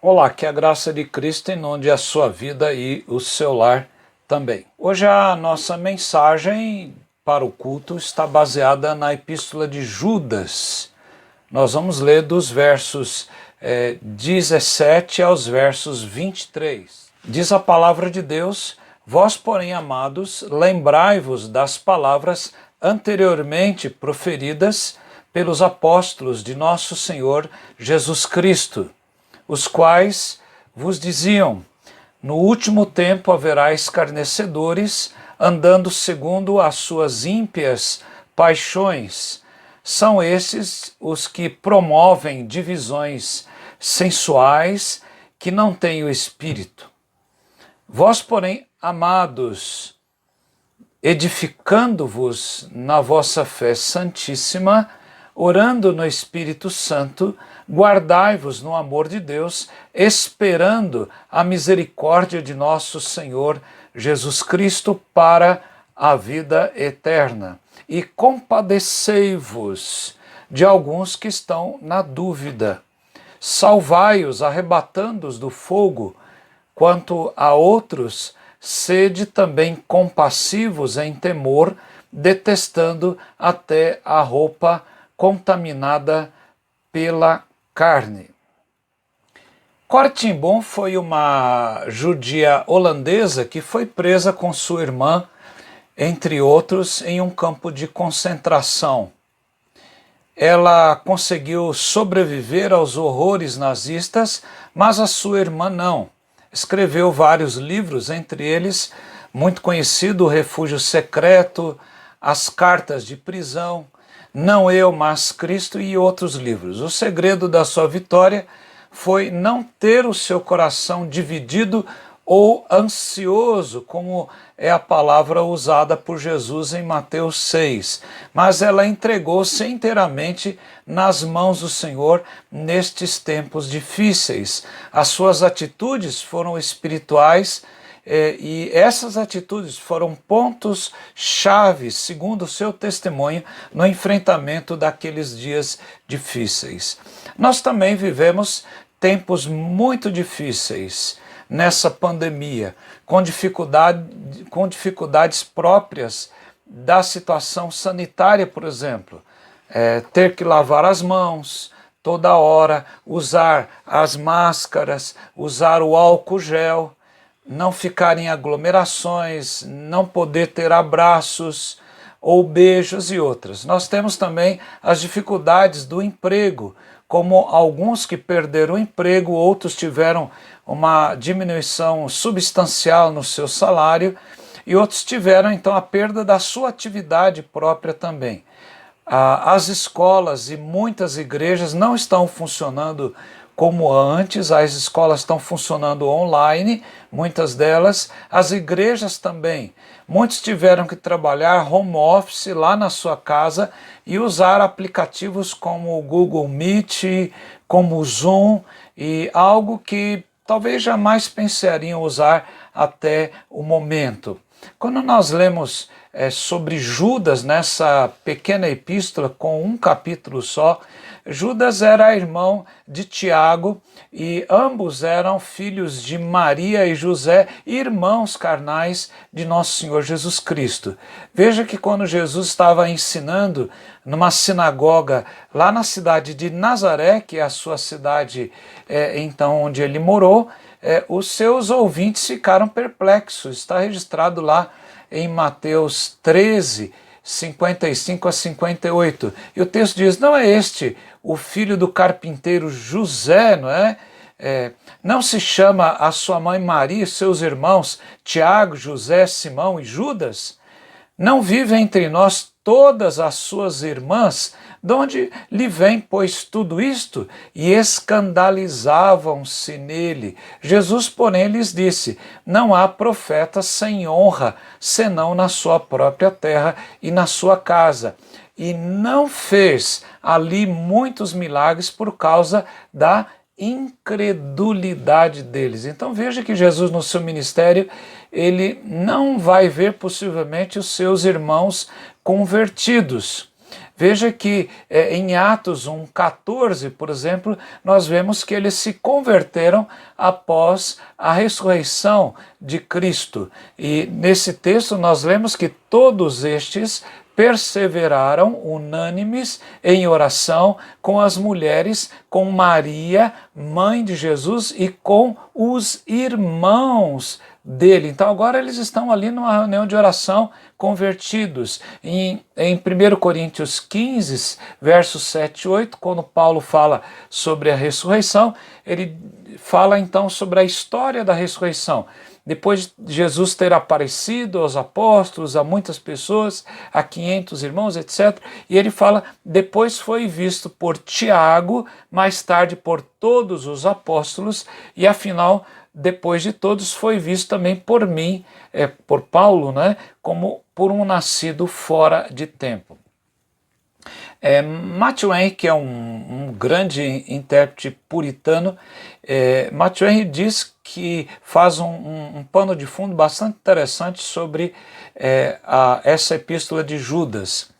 Olá, que a graça de Cristo inunde a sua vida e o seu lar também. Hoje a nossa mensagem para o culto está baseada na Epístola de Judas. Nós vamos ler dos versos 17 aos versos 23. Diz a palavra de Deus: Vós, porém, amados, lembrai-vos das palavras anteriormente proferidas pelos apóstolos de nosso Senhor Jesus Cristo, os quais vos diziam: no último tempo haverá escarnecedores, andando segundo as suas ímpias paixões. São esses os que promovem divisões sensuais, que não têm o Espírito. Vós, porém, amados, edificando-vos na vossa fé santíssima, orando no Espírito Santo, guardai-vos no amor de Deus, esperando a misericórdia de nosso Senhor Jesus Cristo para a vida eterna. E compadecei-vos de alguns que estão na dúvida. Salvai-os, arrebatando-os do fogo. Quanto a outros, sede também compassivos em temor, detestando até a roupa contaminada pela carne. Corrie ten Boom foi uma judia holandesa que foi presa com sua irmã, entre outros, em um campo de concentração. Ela conseguiu sobreviver aos horrores nazistas, mas a sua irmã não. Escreveu vários livros, entre eles, muito conhecido, O Refúgio Secreto, As Cartas de Prisão, Não Eu, mas Cristo e outros livros. O segredo da sua vitória foi não ter o seu coração dividido ou ansioso, como é a palavra usada por Jesus em Mateus 6, mas ela entregou-se inteiramente nas mãos do Senhor nestes tempos difíceis. As suas atitudes foram espirituais e essas atitudes foram pontos chaves, segundo o seu testemunho, no enfrentamento daqueles dias difíceis. Nós também vivemos tempos muito difíceis nessa pandemia, com dificuldades próprias da situação sanitária, por exemplo. Ter que lavar as mãos toda hora, usar as máscaras, usar o álcool gel, não ficar em aglomerações, não poder ter abraços ou beijos e outras. Nós temos também as dificuldades do emprego, como alguns que perderam o emprego, outros tiveram uma diminuição substancial no seu salário e outros tiveram então a perda da sua atividade própria também. As escolas e muitas igrejas não estão funcionando como antes, as escolas estão funcionando online, muitas delas, as igrejas também. Muitos tiveram que trabalhar home office lá na sua casa e usar aplicativos como o Google Meet, como o Zoom, e algo que talvez jamais pensariam usar até o momento. Quando nós lemos sobre Judas nessa pequena epístola com um capítulo só, Judas era irmão de Tiago e ambos eram filhos de Maria e José, irmãos carnais de nosso Senhor Jesus Cristo. Veja que quando Jesus estava ensinando numa sinagoga lá na cidade de Nazaré, que é a sua cidade então onde ele morou, os seus ouvintes ficaram perplexos. Está registrado lá em Mateus 13, 55 a 58. E o texto diz: não é este o filho do carpinteiro José, não é? Não se chama a sua mãe Maria e seus irmãos Tiago, José, Simão e Judas? Não vive entre nós todas as suas irmãs? De onde lhe vem, pois, tudo isto? E escandalizavam-se nele. Jesus, porém, lhes disse: não há profeta sem honra, senão na sua própria terra e na sua casa. E não fez ali muitos milagres por causa da incredulidade deles. Então veja que Jesus, no seu ministério, ele não vai ver possivelmente os seus irmãos convertidos. Veja que em Atos 1,14, por exemplo, nós vemos que eles se converteram após a ressurreição de Cristo. E nesse texto nós lemos que todos estes perseveraram unânimes em oração com as mulheres, com Maria, mãe de Jesus, e com os irmãos dele. Então agora eles estão ali numa reunião de oração, convertidos. Em 1 Coríntios 15, versos 7 e 8, quando Paulo fala sobre a ressurreição, ele fala então sobre a história da ressurreição. Depois de Jesus ter aparecido aos apóstolos, a muitas pessoas, a 500 irmãos, etc. E ele fala, depois foi visto por Tiago, mais tarde por todos os apóstolos, e afinal, depois de todos, foi visto também por mim, por Paulo, né, como por um nascido fora de tempo. Matthew Henry, que é um grande intérprete puritano, Matthew Henry diz que faz um pano de fundo bastante interessante sobre essa epístola de Judas.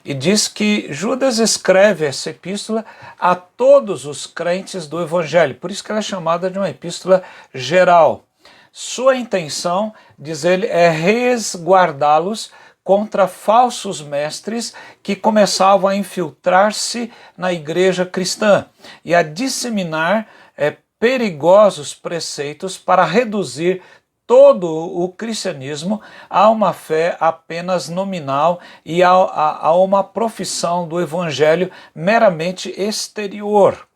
E diz que Judas escreve essa epístola a todos os crentes do Evangelho, por isso que ela é chamada de uma epístola geral. Sua intenção, diz ele, é resguardá-los contra falsos mestres que começavam a infiltrar-se na igreja cristã e a disseminar perigosos preceitos para reduzir todo o cristianismo a uma fé apenas nominal e a uma profissão do evangelho meramente exterior.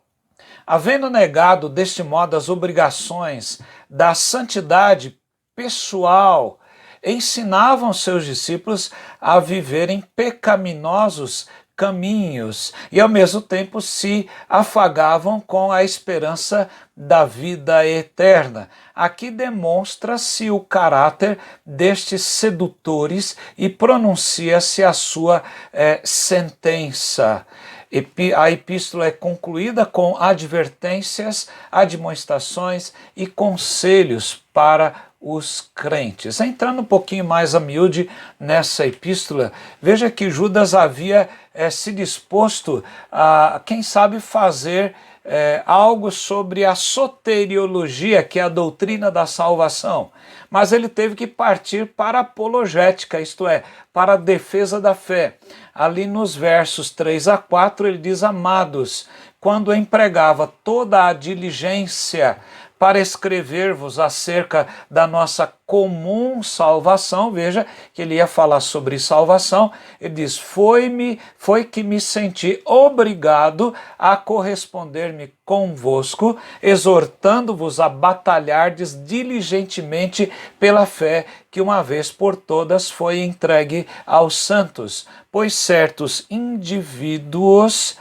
Havendo negado deste modo as obrigações da santidade pessoal, ensinavam seus discípulos a viverem pecaminosos caminhos e ao mesmo tempo se afagavam com a esperança da vida eterna. Aqui demonstra-se o caráter destes sedutores e pronuncia-se a sua sentença. A epístola é concluída com advertências, admoestações e conselhos para os crentes. Entrando um pouquinho mais a miúde nessa epístola, veja que Judas havia se disposto a, quem sabe, fazer algo sobre a soteriologia, que é a doutrina da salvação. Mas ele teve que partir para a apologética, isto é, para a defesa da fé. Ali nos versos 3 a 4 ele diz: amados, quando empregava toda a diligência para escrever-vos acerca da nossa comum salvação, veja que ele ia falar sobre salvação, ele diz, foi que me senti obrigado a corresponder-me convosco, exortando-vos a batalhardes diligentemente pela fé que uma vez por todas foi entregue aos santos, pois certos indivíduos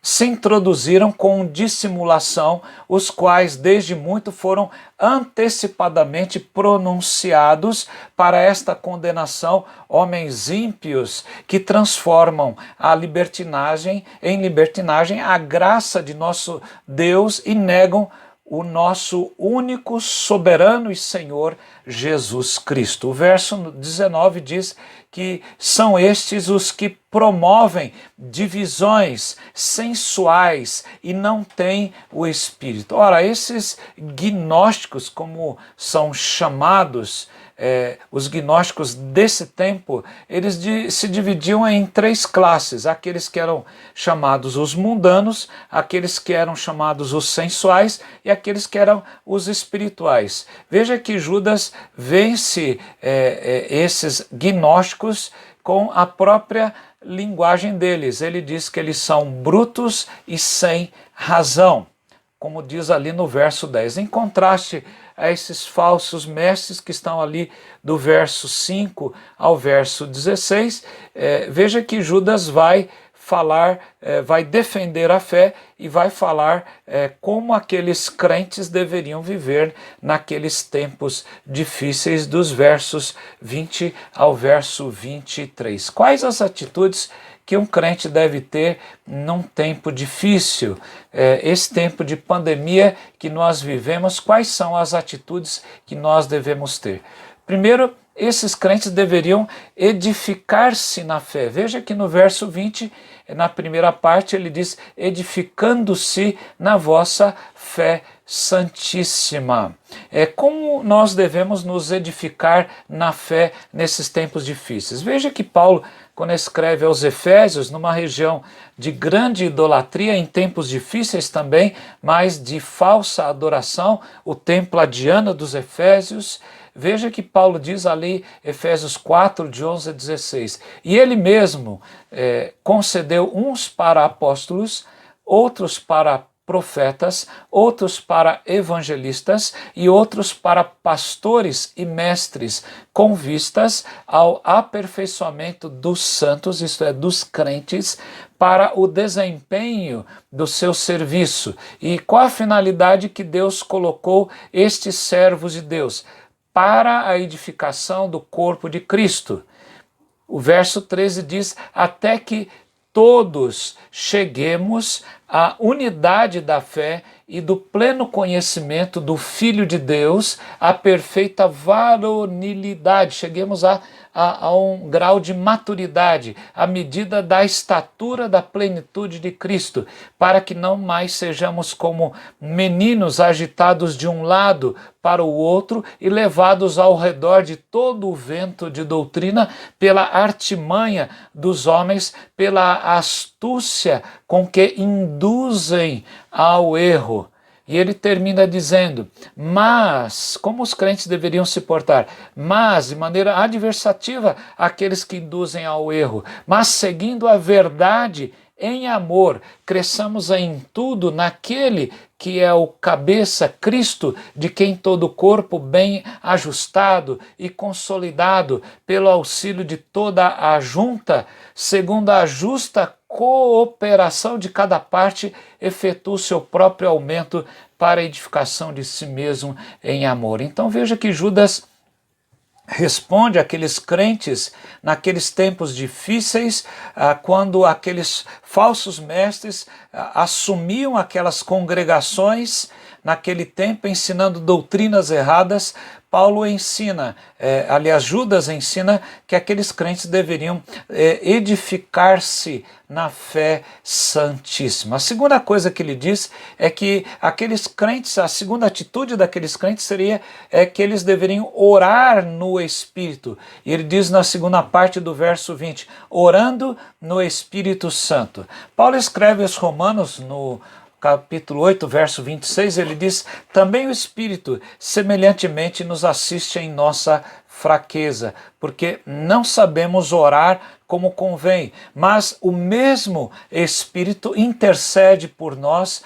se introduziram com dissimulação, os quais desde muito foram antecipadamente pronunciados para esta condenação, homens ímpios que transformam a libertinagem em libertinagem a graça de nosso Deus e negam o nosso único soberano e Senhor Jesus Cristo. O verso 19 diz que são estes os que promovem divisões sensuais e não têm o Espírito. Ora, esses gnósticos, como são chamados, os gnósticos desse tempo, eles se dividiam em três classes: aqueles que eram chamados os mundanos, aqueles que eram chamados os sensuais e aqueles que eram os espirituais. Veja que Judas vence esses gnósticos com a própria linguagem deles. Ele diz que eles são brutos e sem razão, como diz ali no verso 10. Em contraste a esses falsos mestres que estão ali do verso 5 ao verso 16, veja que Judas vai falar, vai defender a fé e vai falar como aqueles crentes deveriam viver naqueles tempos difíceis, dos versos 20 ao verso 23. Quais as atitudes que um crente deve ter num tempo difícil, esse tempo de pandemia que nós vivemos? Quais são as atitudes que nós devemos ter? Primeiro, esses crentes deveriam edificar-se na fé. Veja que no verso 20, na primeira parte, ele diz: edificando-se na vossa fé santíssima. Como nós devemos nos edificar na fé nesses tempos difíceis? Veja que Paulo, quando escreve aos Efésios, numa região de grande idolatria, em tempos difíceis também, mas de falsa adoração, o templo a Diana dos Efésios. Veja que Paulo diz ali, Efésios 4, de 11 a 16, e ele mesmo concedeu uns para apóstolos, outros para profetas, outros para evangelistas e outros para pastores e mestres, com vistas ao aperfeiçoamento dos santos, isto é, dos crentes, para o desempenho do seu serviço. E qual a finalidade que Deus colocou estes servos de Deus? Para a edificação do corpo de Cristo. O verso 13 diz: até que todos cheguemos à unidade da fé e do pleno conhecimento do Filho de Deus, à perfeita varonilidade. Cheguemos a um grau de maturidade, à medida da estatura da plenitude de Cristo, para que não mais sejamos como meninos agitados de um lado para o outro e levados ao redor de todo o vento de doutrina pela artimanha dos homens, pela astúcia com que induzem ao erro. E ele termina dizendo: mas, como os crentes deveriam se portar? Mas, de maneira adversativa, aqueles que induzem ao erro, mas seguindo a verdade em amor, cresçamos em tudo naquele que é o cabeça, Cristo, de quem todo o corpo bem ajustado e consolidado pelo auxílio de toda a junta, segundo a justa cooperação de cada parte, efetua o seu próprio aumento para a edificação de si mesmo em amor. Então veja que Judas responde àqueles crentes naqueles tempos difíceis, quando aqueles falsos mestres assumiam aquelas congregações naquele tempo, ensinando doutrinas erradas. Paulo ensina, aliás, Judas ensina que aqueles crentes deveriam edificar-se na fé santíssima. A segunda coisa que ele diz é que aqueles crentes, a segunda atitude daqueles crentes seria que eles deveriam orar no Espírito. E ele diz na segunda parte do verso 20, orando no Espírito Santo. Paulo escreve aos Romanos no capítulo 8, verso 26, ele diz: também o Espírito semelhantemente nos assiste em nossa fraqueza, porque não sabemos orar como convém, mas o mesmo Espírito intercede por nós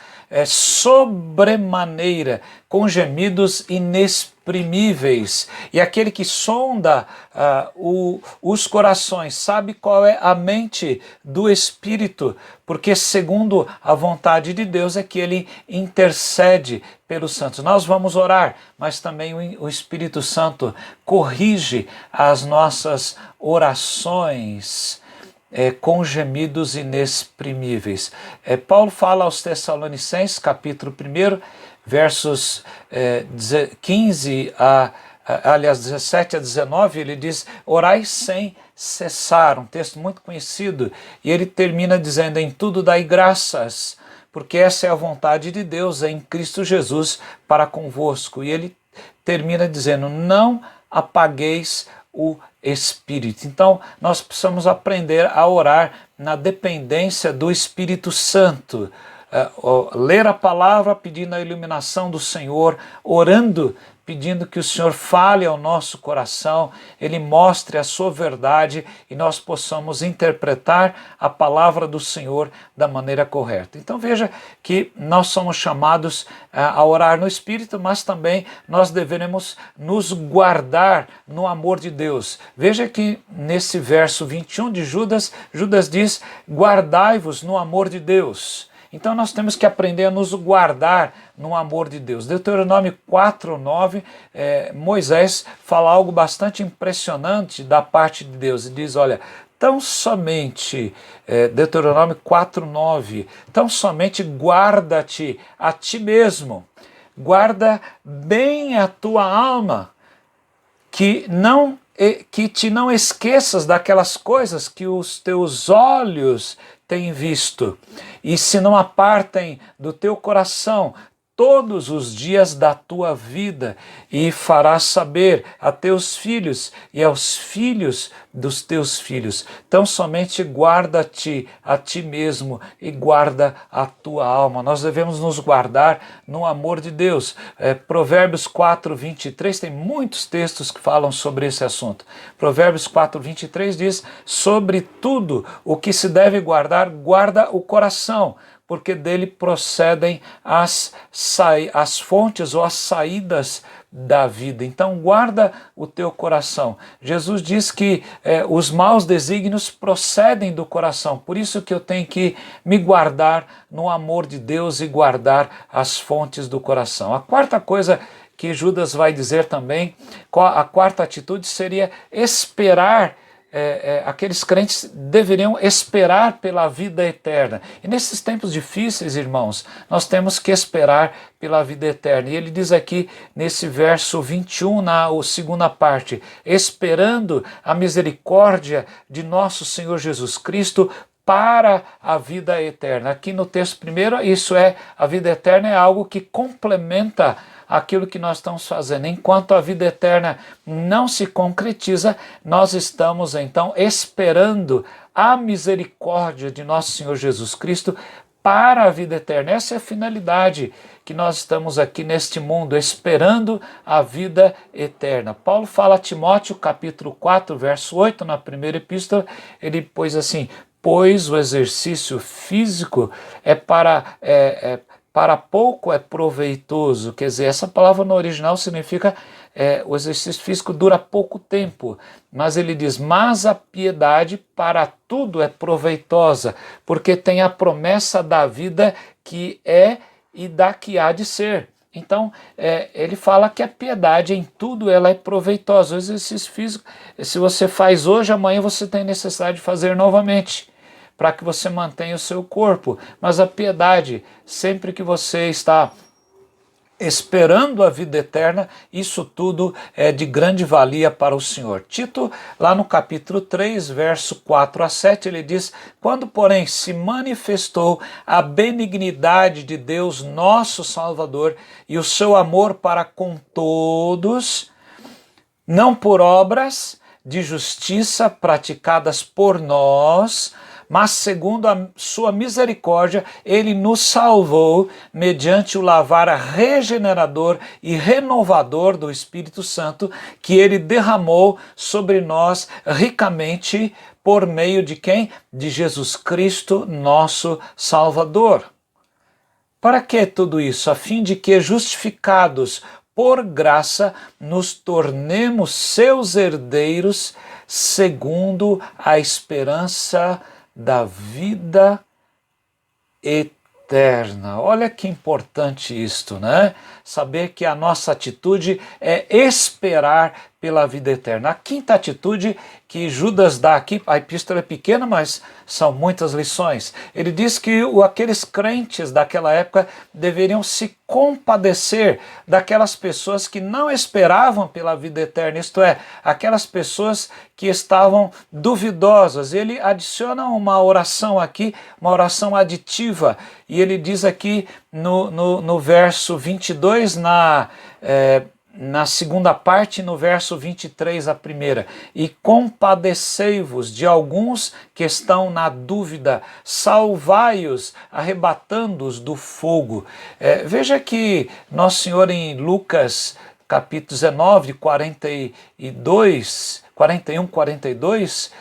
sobremaneira, com gemidos inexprimíveis. E aquele que sonda os corações sabe qual é a mente do Espírito, porque segundo a vontade de Deus é que ele intercede pelos santos. Nós vamos orar, mas também o Espírito Santo corrige as nossas orações com gemidos inexprimíveis. Paulo fala aos Tessalonicenses, capítulo 1, versos 17 a 19, ele diz: orai sem cessar, um texto muito conhecido, e ele termina dizendo: em tudo dai graças, porque essa é a vontade de Deus em Cristo Jesus para convosco. E ele termina dizendo: não apagueis o Espírito. Então, nós precisamos aprender a orar na dependência do Espírito Santo. Ler a palavra pedindo a iluminação do Senhor, orando, pedindo que o Senhor fale ao nosso coração, Ele mostre a sua verdade e nós possamos interpretar a palavra do Senhor da maneira correta. Então veja que nós somos chamados a orar no Espírito, mas também nós devemos nos guardar no amor de Deus. Veja que nesse verso 21 de Judas, Judas diz: guardai-vos no amor de Deus. Então nós temos que aprender a nos guardar no amor de Deus. Deuteronômio 4:9, Moisés fala algo bastante impressionante da parte de Deus. Ele diz, olha, tão somente, Deuteronômio 4:9, tão somente guarda-te a ti mesmo, guarda bem a tua alma, que não que te não esqueças daquelas coisas que os teus olhos têm visto, e se não apartem do teu coração todos os dias da tua vida, e farás saber a teus filhos e aos filhos dos teus filhos. Então somente guarda-te a ti mesmo e guarda a tua alma. Nós devemos nos guardar no amor de Deus. Provérbios 4:23, tem muitos textos que falam sobre esse assunto. Provérbios 4:23 diz: sobre tudo o que se deve guardar, guarda o coração, porque dele procedem as fontes ou as saídas da vida. Então guarda o teu coração. Jesus diz que os maus desígnios procedem do coração, por isso que eu tenho que me guardar no amor de Deus e guardar as fontes do coração. A quarta coisa que Judas vai dizer também, a quarta atitude seria esperar. Aqueles crentes deveriam esperar pela vida eterna. E nesses tempos difíceis, irmãos, nós temos que esperar pela vida eterna. E ele diz aqui nesse verso 21, na segunda parte: esperando a misericórdia de nosso Senhor Jesus Cristo para a vida eterna. Aqui no texto primeiro, a vida eterna é algo que complementa aquilo que nós estamos fazendo. Enquanto a vida eterna não se concretiza, nós estamos então esperando a misericórdia de nosso Senhor Jesus Cristo para a vida eterna. Essa é a finalidade que nós estamos aqui neste mundo, esperando a vida eterna. Paulo fala a Timóteo, capítulo 4, verso 8, na primeira epístola, ele pôs assim: pois o exercício físico para pouco é proveitoso. Quer dizer, essa palavra no original significa o exercício físico dura pouco tempo, mas ele diz: mas a piedade para tudo é proveitosa, porque tem a promessa da vida que é e da que há de ser. Então, ele fala que a piedade em tudo ela é proveitosa. O exercício físico, se você faz hoje, amanhã você tem necessidade de fazer novamente, para que você mantenha o seu corpo. Mas a piedade, sempre que você está esperando a vida eterna, isso tudo é de grande valia para o Senhor. Tito, lá no capítulo 3, verso 4-7, ele diz: quando, porém, se manifestou a benignidade de Deus, nosso Salvador, e o seu amor para com todos, não por obras de justiça praticadas por nós, mas segundo a sua misericórdia, ele nos salvou mediante o lavar regenerador e renovador do Espírito Santo, que ele derramou sobre nós ricamente por meio de quem? De Jesus Cristo, nosso Salvador. Para que tudo isso? A fim de que, justificados por graça, nos tornemos seus herdeiros segundo a esperança da vida eterna. Olha que importante isto, né? Saber que a nossa atitude é esperar pela vida eterna. A quinta atitude que Judas dá aqui, a epístola é pequena, mas são muitas lições. Ele diz que aqueles crentes daquela época deveriam se compadecer daquelas pessoas que não esperavam pela vida eterna, isto é, aquelas pessoas que estavam duvidosas. Ele adiciona uma oração aqui, uma oração aditiva, e ele diz aqui no verso 22, na segunda parte, no verso 23, a primeira: e compadecei-vos de alguns que estão na dúvida, salvai-os, arrebatando-os do fogo. Veja que Nosso Senhor, em Lucas capítulo 19, 41, 42,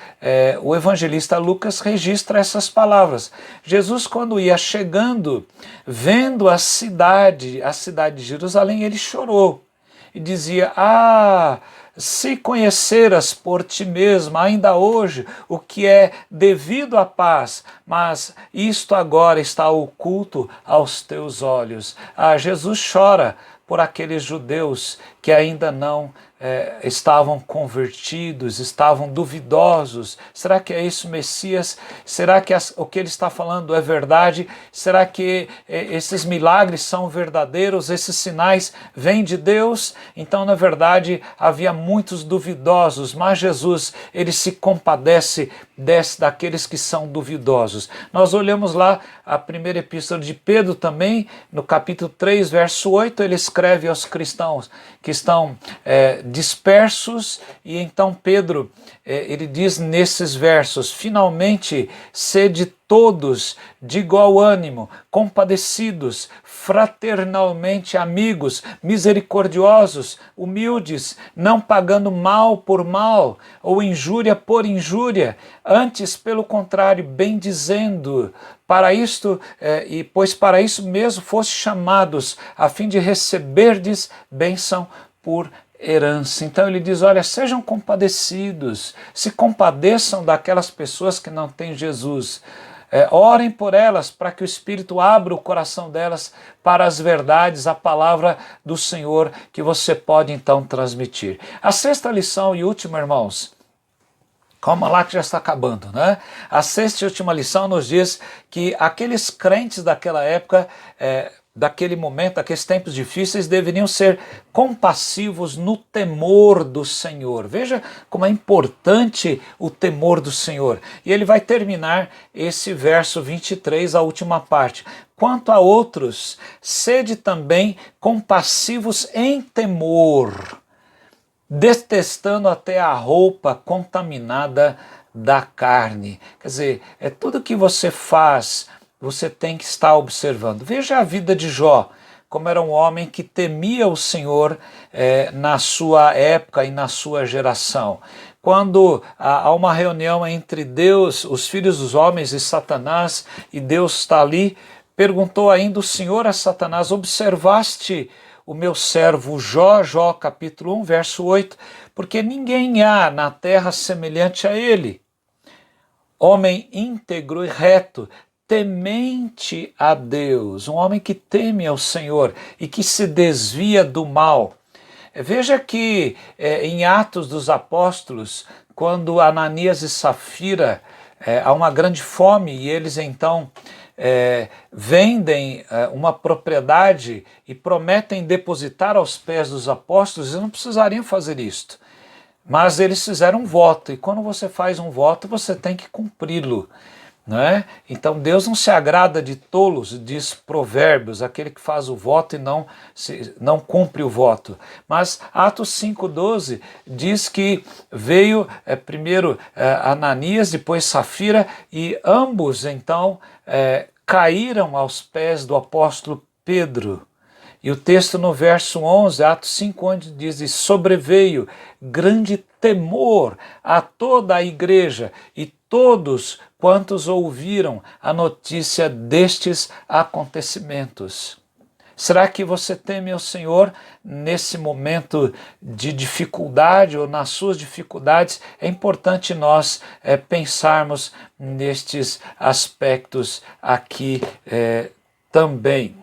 o evangelista Lucas registra essas palavras. Jesus, quando ia chegando, vendo a cidade de Jerusalém, ele chorou e dizia: se conheceras por ti mesmo, ainda hoje, o que é devido à paz, mas isto agora está oculto aos teus olhos. Jesus chora por aqueles judeus que ainda não estavam convertidos, estavam duvidosos. Será que é isso, Messias? Será que o que ele está falando é verdade? Será que esses milagres são verdadeiros? Esses sinais vêm de Deus? Então, na verdade, havia muitos duvidosos, mas Jesus, ele se compadece daqueles que são duvidosos. Nós olhamos lá a primeira epístola de Pedro também, no capítulo 3, verso 8, ele escreve aos cristãos que estão dispersos, e então Pedro, ele diz nesses versos: finalmente sede todos de igual ânimo, compadecidos, fraternalmente amigos, misericordiosos, humildes, não pagando mal por mal ou injúria por injúria, antes, pelo contrário, bendizendo, para isto, pois para isso mesmo foste chamados, a fim de receberdes bênção por herança. Então ele diz: olha, sejam compadecidos, se compadeçam daquelas pessoas que não têm Jesus. Orem por elas, para que o Espírito abra o coração delas para as verdades, a palavra do Senhor que você pode então transmitir. A sexta lição e última, irmãos, calma lá que já está acabando, né? A sexta e última lição nos diz que aqueles crentes daquela época, daquele momento, daqueles tempos difíceis, deveriam ser compassivos no temor do Senhor. Veja como é importante o temor do Senhor. E ele vai terminar esse verso 23, a última parte. Quanto a outros, sede também compassivos em temor, detestando até a roupa contaminada da carne. Quer dizer, tudo que você faz, você tem que estar observando. Veja a vida de Jó, como era um homem que temia o Senhor na sua época e na sua geração. Quando há uma reunião entre Deus, os filhos dos homens e Satanás, e Deus está ali, perguntou ainda o Senhor a Satanás: observaste o meu servo Jó, Jó capítulo 1, verso 8, porque ninguém há na terra semelhante a ele, homem íntegro e reto, temente a Deus, um homem que teme ao Senhor e que se desvia do mal. Veja que em Atos dos Apóstolos, quando Ananias e Safira, há uma grande fome e eles então vendem uma propriedade e prometem depositar aos pés dos apóstolos, eles não precisariam fazer isto. Mas eles fizeram um voto, e quando você faz um voto, você tem que cumpri-lo. Não é? Então Deus não se agrada de tolos, diz Provérbios, aquele que faz o voto e não cumpre o voto. Mas Atos 5,12 diz que veio primeiro Ananias, depois Safira, e ambos então caíram aos pés do apóstolo Pedro. E o texto no verso 11, Atos 5, onde diz: e sobreveio grande temor a toda a igreja e todos quantos ouviram a notícia destes acontecimentos. Será que você teme o Senhor nesse momento de dificuldade ou nas suas dificuldades? É importante nós pensarmos nestes aspectos aqui também.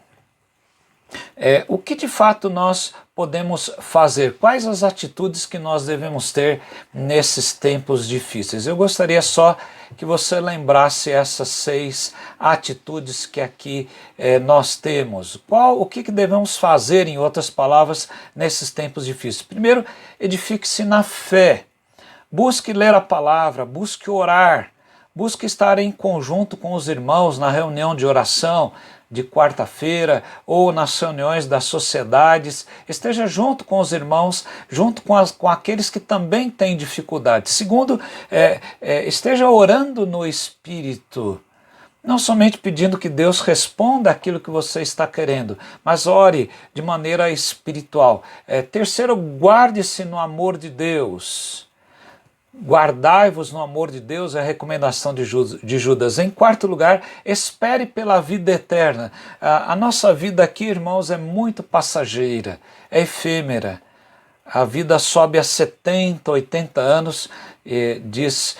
O que de fato nós podemos fazer? Quais as atitudes que nós devemos ter nesses tempos difíceis? Eu gostaria só que você lembrasse essas 6 atitudes que aqui nós temos. O que devemos fazer, em outras palavras, nesses tempos difíceis? Primeiro, edifique-se na fé. Busque ler a palavra, busque orar, busque estar em conjunto com os irmãos na reunião de oração de quarta-feira ou nas reuniões das sociedades. Esteja junto com os irmãos, junto com aqueles que também têm dificuldades. Segundo, esteja orando no Espírito, não somente pedindo que Deus responda aquilo que você está querendo, mas ore de maneira espiritual. Terceiro, guarde-se no amor de Deus. Guardai-vos no amor de Deus, é a recomendação de Judas. Em quarto lugar, espere pela vida eterna. A nossa vida aqui, irmãos, é muito passageira, é efêmera. a vida sobe a 70, 80 anos, diz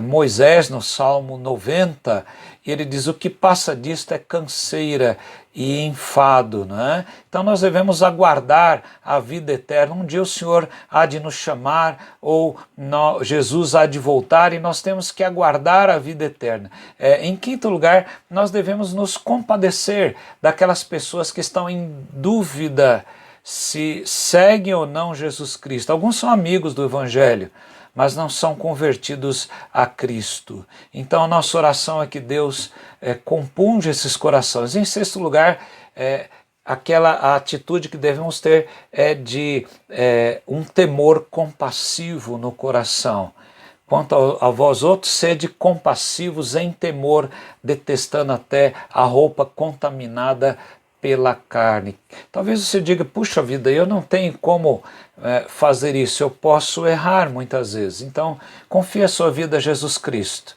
Moisés no Salmo 90, ele diz: o que passa disto é canseira e enfado, né? Então nós devemos aguardar a vida eterna. Um dia o Senhor há de nos chamar, ou Jesus há de voltar, e nós temos que aguardar a vida eterna. Em quinto lugar, nós devemos nos compadecer daquelas pessoas que estão em dúvida se seguem ou não Jesus Cristo. Alguns são amigos do Evangelho, mas não são convertidos a Cristo. Então a nossa oração é que Deus compunja esses corações. Em sexto lugar, aquela atitude que devemos ter é de um temor compassivo no coração. Quanto a vós outros, sede compassivos em temor, detestando até a roupa contaminada pela carne. Talvez você diga: puxa vida, eu não tenho como fazer isso, eu posso errar muitas vezes. Então, confie a sua vida a Jesus Cristo.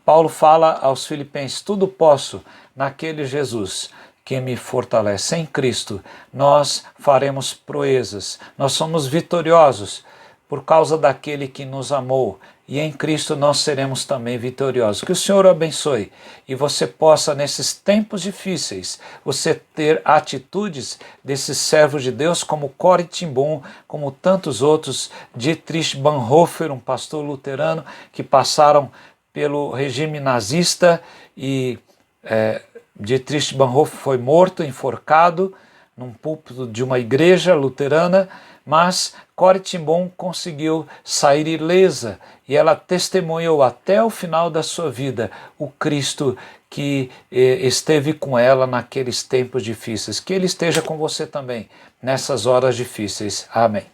Paulo fala aos Filipenses: tudo posso naquele Jesus que me fortalece. Em Cristo nós faremos proezas, nós somos vitoriosos por causa daquele que nos amou, e em Cristo nós seremos também vitoriosos. Que o Senhor o abençoe e você possa, nesses tempos difíceis, você ter atitudes desses servos de Deus como Corrie ten Boom, como tantos outros, Dietrich Bonhoeffer, um pastor luterano, que passaram pelo regime nazista, e Dietrich Bonhoeffer foi morto, enforcado, num púlpito de uma igreja luterana, mas Corrie ten Boom conseguiu sair ilesa, e ela testemunhou até o final da sua vida o Cristo que esteve com ela naqueles tempos difíceis. Que Ele esteja com você também nessas horas difíceis. Amém.